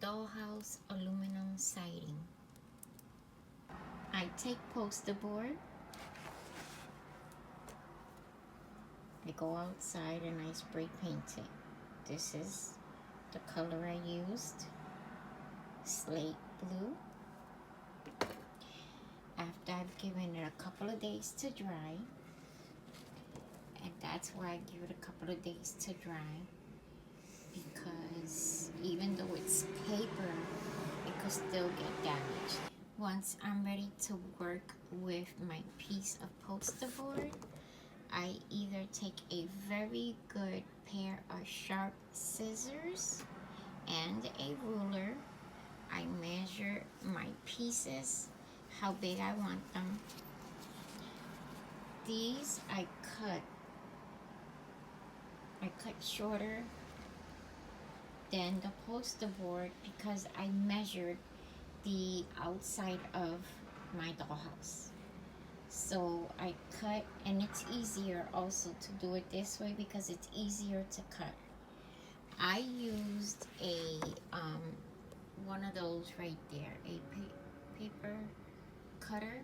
dollhouse aluminum siding. I take poster board, I go outside and I spray paint it. This is the color I used, slate blue. After I've given it a couple of days to dry, and that's why I give it a couple of days to dry, because even though it's paper, it could still get damaged. Once I'm ready to work with my piece of poster board, I either take a very good pair of sharp scissors and a ruler. I measure my pieces, how big I want them. These I cut shorter than the poster board because I measured the outside of my dollhouse. So I cut, and it's easier also to do it this way because it's easier to cut. I used a one of those right there, a paper cutter,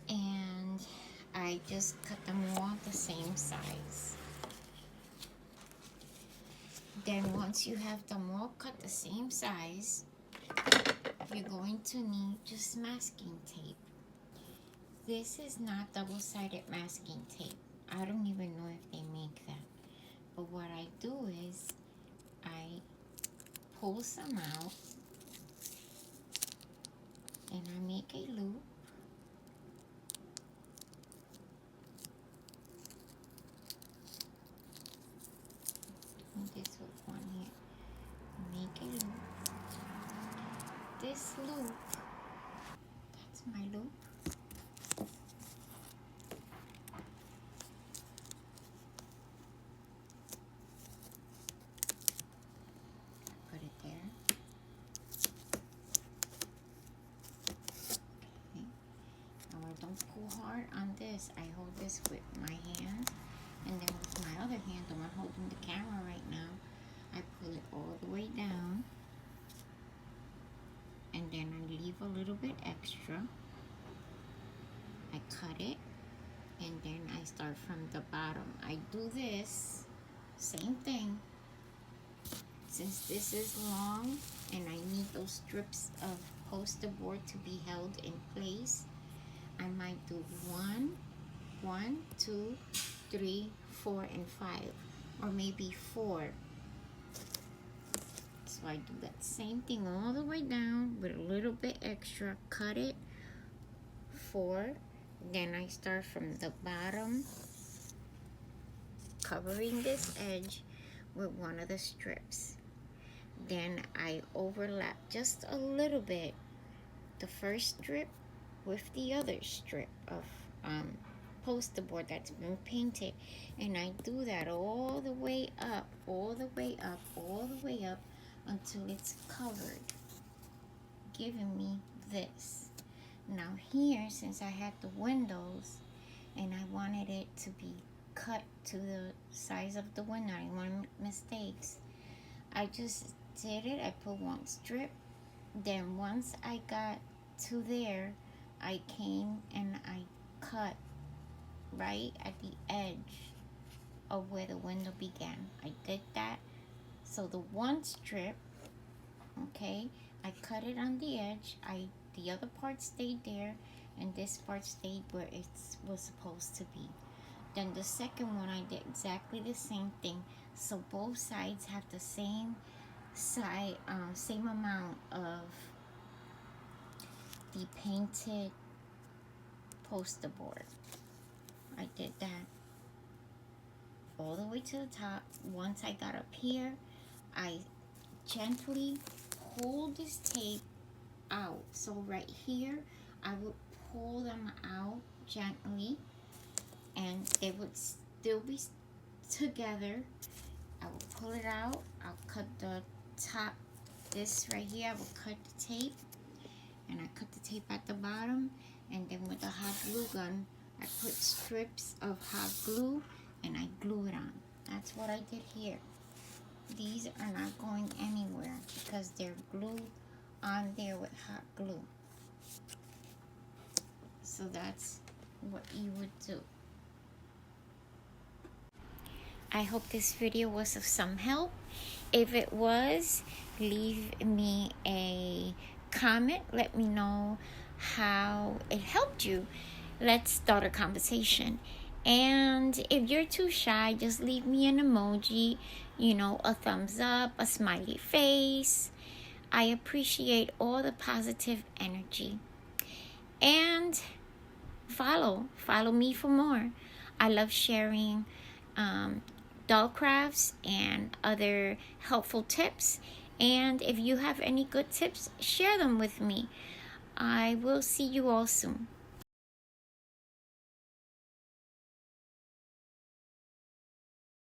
and I just cut them all the same size. Then once you have them all cut the same size, you're going to need just masking tape. This is not double-sided masking tape. I don't even know if they make that. But what I do is I pull some out and I make a loop. This with one here. Make a loop. This loop, that's my loop. Put it there. Okay. Now I don't pull hard on this. I hold this with my hand, and then with my other hand, the one holding the camera right now, I pull it all the way down, and then I leave a little bit extra. I cut it, and then I start from the bottom. I do this, same thing. Since this is long and I need those strips of poster board to be held in place, I might do 1, 2, 3, 4, and 5, or maybe 4. So I do that same thing all the way down with a little bit extra, cut it, 4, then I start from the bottom, covering this edge with one of the strips. Then I overlap just a little bit the first strip with the other strip of poster board that's been painted, and I do that all the way up, all the way up, all the way up until it's covered, giving me this. Now here, since I had the windows and I wanted it to be cut to the size of the window, I didn't want mistakes, I just did it. I put one strip, then once I got to there, I came and I cut right at the edge of where the window began. I did that. So the one strip, okay, I cut it on the edge. The other part stayed there, and this part stayed where it was supposed to be. Then the second one, I did exactly the same thing. So both sides have the same same amount of the painted poster board. I did that all the way to the top. Once I got up here, I gently pulled this tape out. So right here, I would pull them out gently, and they would still be together. I will pull it out. I'll cut the top, this right here, I will cut the tape, and I cut the tape at the bottom, and then with a hot glue gun, I put strips of hot glue and I glue it on. That's what I did here. These are not going anywhere because they're glued on there with hot glue. So that's what you would do. I hope this video was of some help. If it was, leave me a comment. Let me know how it helped you. Let's start a conversation. And if you're too shy, just leave me an emoji, a thumbs up, a smiley face. I appreciate all the positive energy. And follow me for more. I love sharing doll crafts and other helpful tips. And if you have any good tips, share them with me. I will see you all soon.